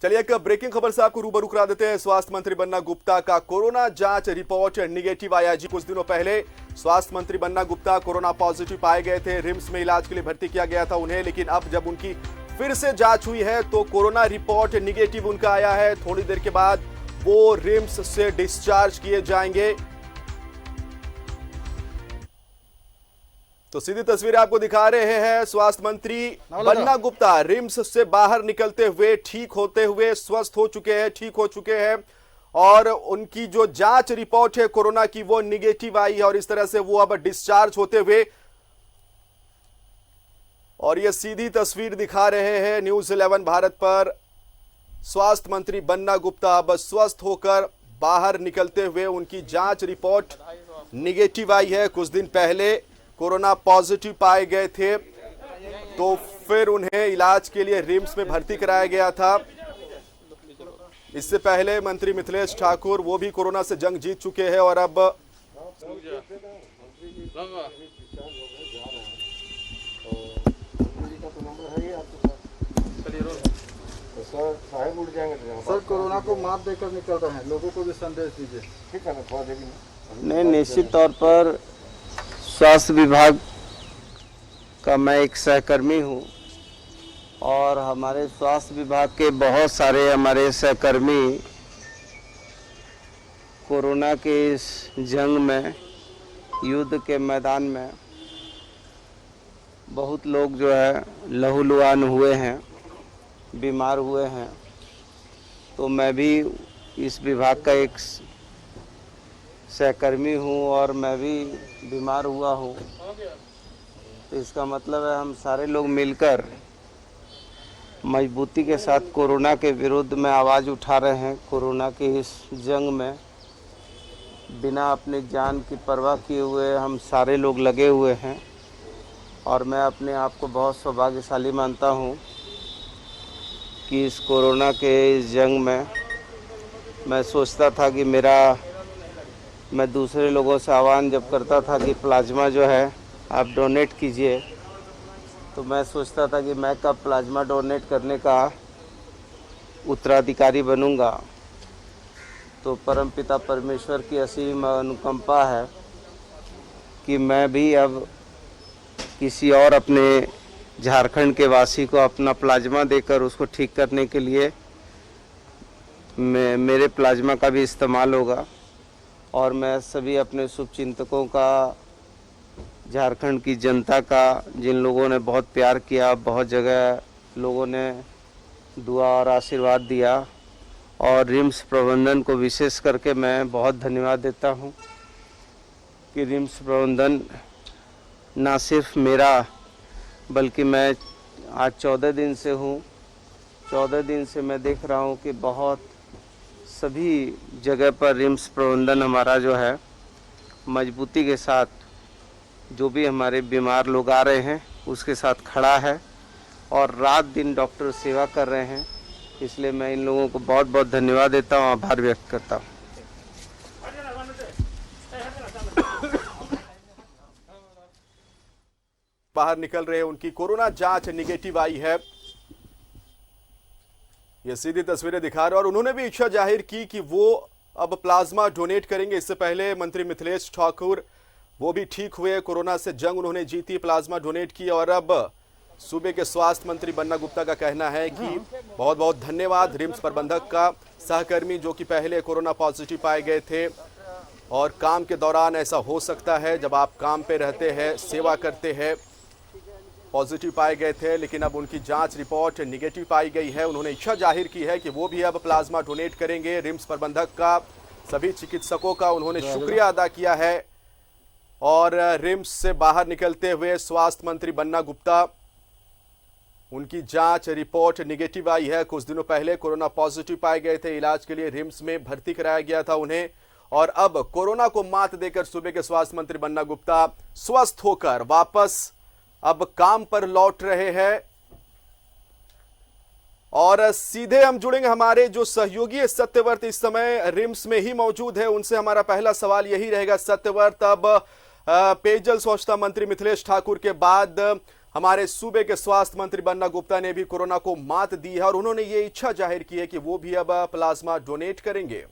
चलिए एक ब्रेकिंग खबर से आपको रूबरू करा देते हैं। स्वास्थ्य मंत्री बन्ना गुप्ता का कोरोना जांच रिपोर्ट निगेटिव आया। जी कुछ दिनों पहले स्वास्थ्य मंत्री बन्ना गुप्ता कोरोना पॉजिटिव पाए गए थे। रिम्स में इलाज के लिए भर्ती किया गया था उन्हें, लेकिन अब जब उनकी फिर से जांच हुई है तो कोरोना रिपोर्ट निगेटिव उनका आया है। थोड़ी देर के बाद वो रिम्स से डिस्चार्ज किए जाएंगे। तो सीधी तस्वीरें आपको दिखा रहे हैं। स्वास्थ्य मंत्री बन्ना गुप्ता रिम्स से बाहर निकलते हुए ठीक होते हुए स्वस्थ हो चुके हैं, ठीक हो चुके हैं और उनकी जो जांच रिपोर्ट है कोरोना की वो निगेटिव आई है और इस तरह से वो अब डिस्चार्ज होते हुए, और ये सीधी तस्वीर दिखा रहे हैं न्यूज़ 11 भारत पर। स्वास्थ्य मंत्री बन्ना गुप्ता अब स्वस्थ होकर बाहर निकलते हुए उनकी जांच रिपोर्ट निगेटिव आई है। कुछ दिन पहले कोरोना पॉजिटिव पाए गए थे तो फिर उन्हें इलाज के लिए रिम्स में भर्ती कराया गया था। इससे पहले मंत्री मिथिलेश ठाकुर वो भी कोरोना से जंग जीत चुके हैं और अब सर कोरोना को मात देकर निकल रहे हैं, लोगों को भी संदेश दीजिए। ठीक है ना, थोड़ा देखेंगे। नहीं, निश्चित तौर पर स्वास्थ्य विभाग का मैं एक सहकर्मी हूं और हमारे स्वास्थ्य विभाग के बहुत सारे हमारे सहकर्मी कोरोना के इस जंग में, युद्ध के मैदान में बहुत लोग जो है लहूलुहान हुए हैं, बीमार हुए हैं। तो मैं भी इस विभाग का एक सहकर्मी हूँ और मैं भी बीमार हुआ हूँ। तो इसका मतलब है हम सारे लोग मिलकर मजबूती के साथ कोरोना के विरुद्ध में आवाज़ उठा रहे हैं। कोरोना की इस जंग में बिना अपनी जान की परवाह किए हुए हम सारे लोग लगे हुए हैं और मैं अपने आप को बहुत सौभाग्यशाली मानता हूँ कि इस कोरोना के इस जंग में मैं सोचता था कि मैं दूसरे लोगों से आह्वान जब करता था कि प्लाज्मा जो है आप डोनेट कीजिए, तो मैं सोचता था कि मैं कब प्लाज्मा डोनेट करने का उत्तराधिकारी बनूंगा। तो परमपिता परमेश्वर की असीम अनुकंपा है कि मैं भी अब किसी और अपने झारखंड के वासी को अपना प्लाज्मा देकर उसको ठीक करने के लिए मेरे प्लाज्मा का भी इस्तेमाल होगा। और मैं सभी अपने शुभचिंतकों का, झारखंड की जनता का, जिन लोगों ने बहुत प्यार किया, बहुत जगह लोगों ने दुआ और आशीर्वाद दिया, और रिम्स प्रबंधन को विशेष करके मैं बहुत धन्यवाद देता हूं कि रिम्स प्रबंधन ना सिर्फ मेरा बल्कि मैं आज 14 दिन से हूँ। 14 दिन से मैं देख रहा हूँ कि बहुत सभी जगह पर रिम्स प्रबंधन हमारा जो है मजबूती के साथ जो भी हमारे बीमार लोग आ रहे हैं उसके साथ खड़ा है और रात दिन डॉक्टर सेवा कर रहे हैं। इसलिए मैं इन लोगों को बहुत बहुत धन्यवाद देता हूँ, आभार व्यक्त करता हूँ। बाहर निकल रहे उनकी कोरोना जांच निगेटिव आई है। ये सीधी तस्वीरें दिखा रहे और उन्होंने भी इच्छा जाहिर की कि वो अब प्लाज्मा डोनेट करेंगे। इससे पहले मंत्री मिथिलेश ठाकुर वो भी ठीक हुए, कोरोना से जंग उन्होंने जीती, प्लाज्मा डोनेट की। और अब सूबे के स्वास्थ्य मंत्री बन्ना गुप्ता का कहना है कि बहुत बहुत धन्यवाद रिम्स प्रबंधक का, सहकर्मी जो कि पहले कोरोना पॉजिटिव पाए गए थे और काम के दौरान ऐसा हो सकता है जब आप काम पे रहते हैं, सेवा करते हैं, पॉजिटिव पाए गए थे लेकिन अब उनकी जांच रिपोर्ट निगेटिव पाई गई है। उन्होंने इच्छा जाहिर की है कि वो भी अब प्लाज्मा डोनेट करेंगे। रिम्स प्रबंधक का, सभी चिकित्सकों का उन्होंने शुक्रिया अदा किया है। और रिम्स से बाहर निकलते हुए स्वास्थ्य मंत्री बन्ना गुप्ता, उनकी जांच रिपोर्ट निगेटिव आई है। कुछ दिनों पहले कोरोना पॉजिटिव पाए गए थे, इलाज के लिए रिम्स में भर्ती कराया गया था उन्हें, और अब कोरोना को मात देकर सूबे के स्वास्थ्य मंत्री बन्ना गुप्ता स्वस्थ होकर वापस अब काम पर लौट रहे हैं। और सीधे हम जुड़ेंगे, हमारे जो सहयोगी सत्यव्रत इस समय रिम्स में ही मौजूद है, उनसे हमारा पहला सवाल यही रहेगा। सत्यव्रत, अब पेयजल स्वच्छता मंत्री मिथिलेश ठाकुर के बाद हमारे सूबे के स्वास्थ्य मंत्री बन्ना गुप्ता ने भी कोरोना को मात दी है और उन्होंने ये इच्छा जाहिर की है कि वो भी अब प्लाज्मा डोनेट करेंगे।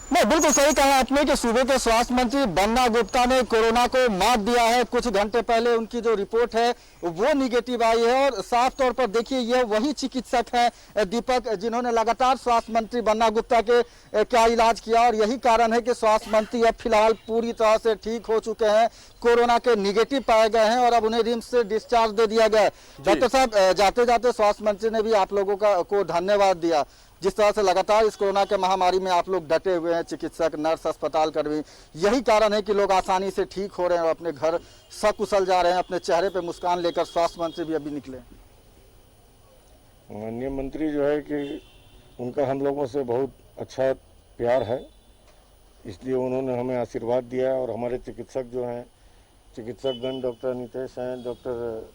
नहीं, बिल्कुल सही कहा आपने कि सूबे के स्वास्थ्य मंत्री बन्ना गुप्ता ने कोरोना को मात दिया है। कुछ घंटे पहले उनकी जो रिपोर्ट है वो निगेटिव आई है और साफ तौर पर देखिए यह वही चिकित्सक है दीपक, जिन्होंने लगातार स्वास्थ्य मंत्री बन्ना गुप्ता के क्या इलाज किया और यही कारण है कि स्वास्थ्य मंत्री अब फिलहाल पूरी तरह से ठीक हो चुके हैं, कोरोना के निगेटिव पाए गए हैं और अब उन्हें रिम्स से डिस्चार्ज दे दिया गया है। डॉक्टर साहब, जाते जाते स्वास्थ्य मंत्री ने भी आप लोगों को धन्यवाद दिया, जिस तरह से लगातार इस कोरोना के महामारी में आप लोग डटे हुए हैं, चिकित्सक, नर्स, अस्पताल कर्मी। यही कारण है कि लोग आसानी से ठीक हो रहे हैं और अपने घर सकुशल जा रहे हैं, अपने चेहरे पे मुस्कान लेकर। स्वास्थ्य मंत्री भी अभी निकले। माननीय मंत्री जो है कि उनका हम लोगों से बहुत अच्छा प्यार है, इसलिए उन्होंने हमें आशीर्वाद दिया है। और हमारे चिकित्सक जो हैं, चिकित्सकगण, डॉक्टर नितेश हैं, डॉक्टर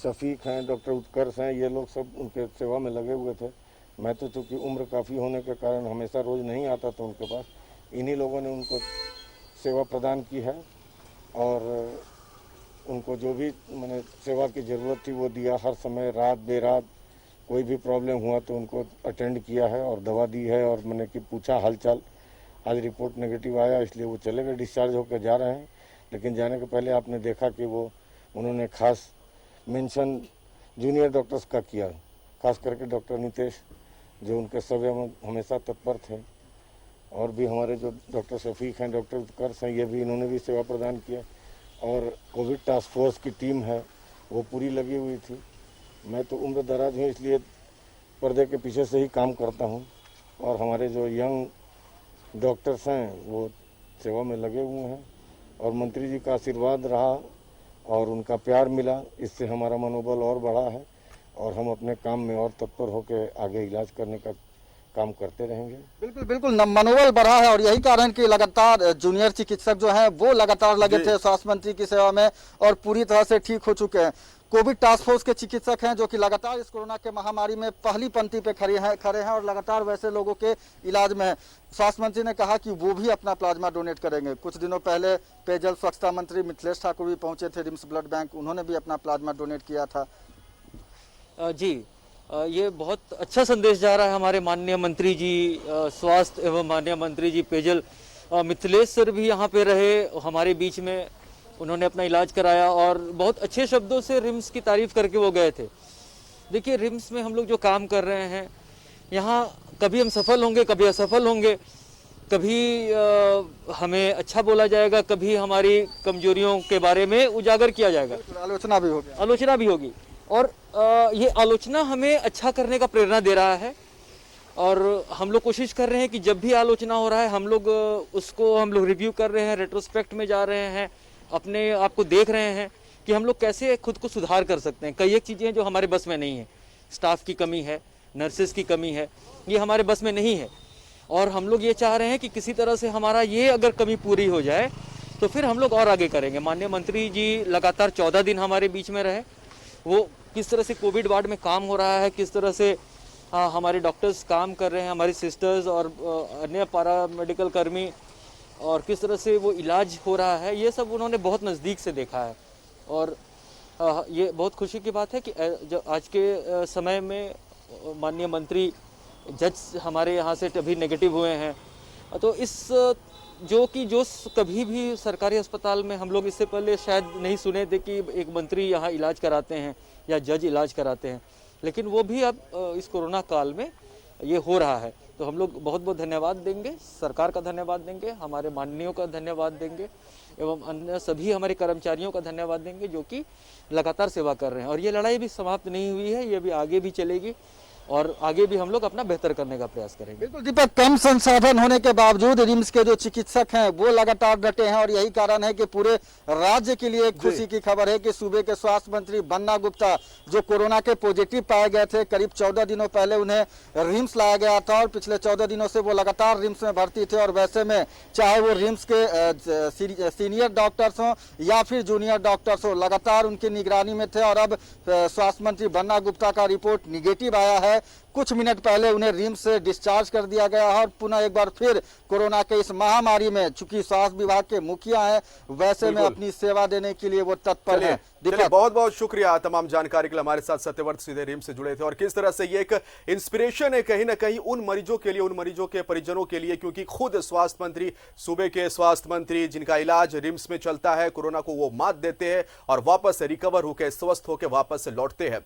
शफीक हैं, डॉक्टर उत्कर्ष हैं, ये लोग सब उनके सेवा में लगे हुए थे। मैं तो चूँकि उम्र काफ़ी होने के कारण हमेशा रोज़ नहीं आता था उनके पास, इन्हीं लोगों ने उनको सेवा प्रदान की है और उनको जो भी मैंने सेवा की ज़रूरत थी वो दिया। हर समय रात बेरात कोई भी प्रॉब्लम हुआ तो उनको अटेंड किया है और दवा दी है और मैंने कि पूछा हालचाल। आज रिपोर्ट नेगेटिव आया, इसलिए वो चले गए, डिस्चार्ज होकर जा रहे हैं। लेकिन जाने के पहले आपने देखा कि वो उन्होंने खास मेंशन जूनियर डॉक्टर्स का किया, खास करके डॉक्टर नितेश जो उनके सेवा में हमेशा तत्पर थे, और भी हमारे जो डॉक्टर शफीक हैं, डॉक्टर उत्कर्ष हैं, ये भी इन्होंने भी सेवा प्रदान किया। और कोविड टास्क फोर्स की टीम है वो पूरी लगी हुई थी। मैं तो उम्र दराज हूँ, इसलिए पर्दे के पीछे से ही काम करता हूँ और हमारे जो यंग डॉक्टर्स हैं वो सेवा में लगे हुए हैं और मंत्री जी का आशीर्वाद रहा और उनका प्यार मिला, इससे हमारा मनोबल और बढ़ा है और हम अपने काम में और तत्पर होकर आगे इलाज करने का काम करते रहेंगे। बिल्कुल बिल्कुल मनोबल बढ़ा है और यही कारण कि लगातार जूनियर चिकित्सक जो हैं वो लगातार लगे थे स्वास्थ्य मंत्री की सेवा में और पूरी तरह से ठीक हो चुके हैं। कोविड टास्क फोर्स के चिकित्सक हैं जो कि लगातार इस कोरोना के महामारी में पहली पंक्ति पे खड़े हैं और लगातार वैसे लोगों के इलाज में हैं। स्वास्थ्य मंत्री ने कहा कि वो भी अपना प्लाज्मा डोनेट करेंगे। कुछ दिनों पहले पेयजल स्वच्छता मंत्री मिथिलेश ठाकुर भी पहुंचे थे रिम्स ब्लड बैंक, उन्होंने भी अपना प्लाज्मा डोनेट किया था। जी, ये बहुत अच्छा संदेश जा रहा है हमारे माननीय मंत्री जी स्वास्थ्य एवं माननीय मंत्री जी पेयजल मिथिलेश सर भी यहाँ पे रहे हमारे बीच में, उन्होंने अपना इलाज कराया और बहुत अच्छे शब्दों से रिम्स की तारीफ करके वो गए थे। देखिए, रिम्स में हम लोग जो काम कर रहे हैं यहाँ कभी हम सफल होंगे, कभी असफल होंगे, कभी हमें अच्छा बोला जाएगा, कभी हमारी कमजोरियों के बारे में उजागर किया जाएगा, आलोचना भी होगी और ये आलोचना हमें अच्छा करने का प्रेरणा दे रहा है। और हम लोग कोशिश कर रहे हैं कि जब भी आलोचना हो रहा है हम लोग उसको रिव्यू कर रहे हैं, रेट्रोस्पेक्ट में जा रहे हैं, अपने आप को देख रहे हैं कि हम लोग कैसे खुद को सुधार कर सकते हैं। कई एक चीज़ें जो हमारे बस में नहीं है, स्टाफ की कमी है, नर्सेज की कमी है, ये हमारे बस में नहीं है और हम लोग ये चाह रहे हैं कि किसी तरह से हमारा ये अगर कमी पूरी हो जाए तो फिर हम लोग और आगे करेंगे। माननीय मंत्री जी लगातार 14 दिन हमारे बीच में रहे, वो किस तरह से कोविड वार्ड में काम हो रहा है, किस तरह से हमारे डॉक्टर्स काम कर रहे हैं, हमारी सिस्टर्स और अन्य पैरा मेडिकल कर्मी, और किस तरह से वो इलाज हो रहा है, ये सब उन्होंने बहुत नज़दीक से देखा है। और ये बहुत खुशी की बात है कि जो आज के समय में माननीय मंत्री जज हमारे यहाँ से अभी नेगेटिव हुए हैं, तो इस जो कभी भी सरकारी अस्पताल में हम लोग इससे पहले शायद नहीं सुने थे कि एक मंत्री यहाँ इलाज कराते हैं या जज इलाज कराते हैं, लेकिन वो भी अब इस कोरोना काल में ये हो रहा है। तो हम लोग बहुत बहुत धन्यवाद देंगे, सरकार का धन्यवाद देंगे, हमारे माननीयों का धन्यवाद देंगे एवं अन्य सभी हमारे कर्मचारियों का धन्यवाद देंगे जो कि लगातार सेवा कर रहे हैं। और ये लड़ाई भी समाप्त नहीं हुई है, ये भी आगे भी चलेगी और आगे भी हम लोग अपना बेहतर करने का प्रयास करेंगे। बिल्कुल दीपक, कम संसाधन होने के बावजूद रिम्स के जो चिकित्सक हैं वो लगातार डटे हैं और यही कारण है कि पूरे राज्य के लिए खुशी की खबर है कि सूबे के स्वास्थ्य मंत्री बन्ना गुप्ता जो कोरोना के पॉजिटिव पाए गए थे, करीब 14 दिनों पहले उन्हें रिम्स लाया गया था और पिछले 14 दिनों से वो लगातार रिम्स में भर्ती थे। और वैसे में चाहे वो रिम्स के सीनियर डॉक्टर्स हों या फिर जूनियर डॉक्टर्स हों, लगातार उनकी निगरानी में थे। और अब स्वास्थ्य मंत्री बन्ना गुप्ता का रिपोर्ट निगेटिव आया है है। कुछ मिनट पहले उन्हें रिम्स से डिस्चार्ज कर दिया गया और पुनः एक बार फिर कोरोना के इस महामारी में, चूंकि स्वास्थ्य विभाग के मुखिया हैं, वैसे में अपनी सेवा देने के लिए वो तत्पर है। बहुत बहुत शुक्रिया तमाम जानकारी के लिए। हमारे साथ सत्यव्रत सीधे रिम्स से जुड़े थे और किस तरह से ये एक इंस्पिरेशन है कहीं ना कहीं उन मरीजों के लिए, उन मरीजों के परिजनों के लिए, क्योंकि खुद स्वास्थ्य मंत्री, सूबे के स्वास्थ्य मंत्री जिनका इलाज रिम्स में चलता है, कोरोना को वो मात देते हैं और वापस रिकवर होकर, स्वस्थ होकर वापस लौटते हैं।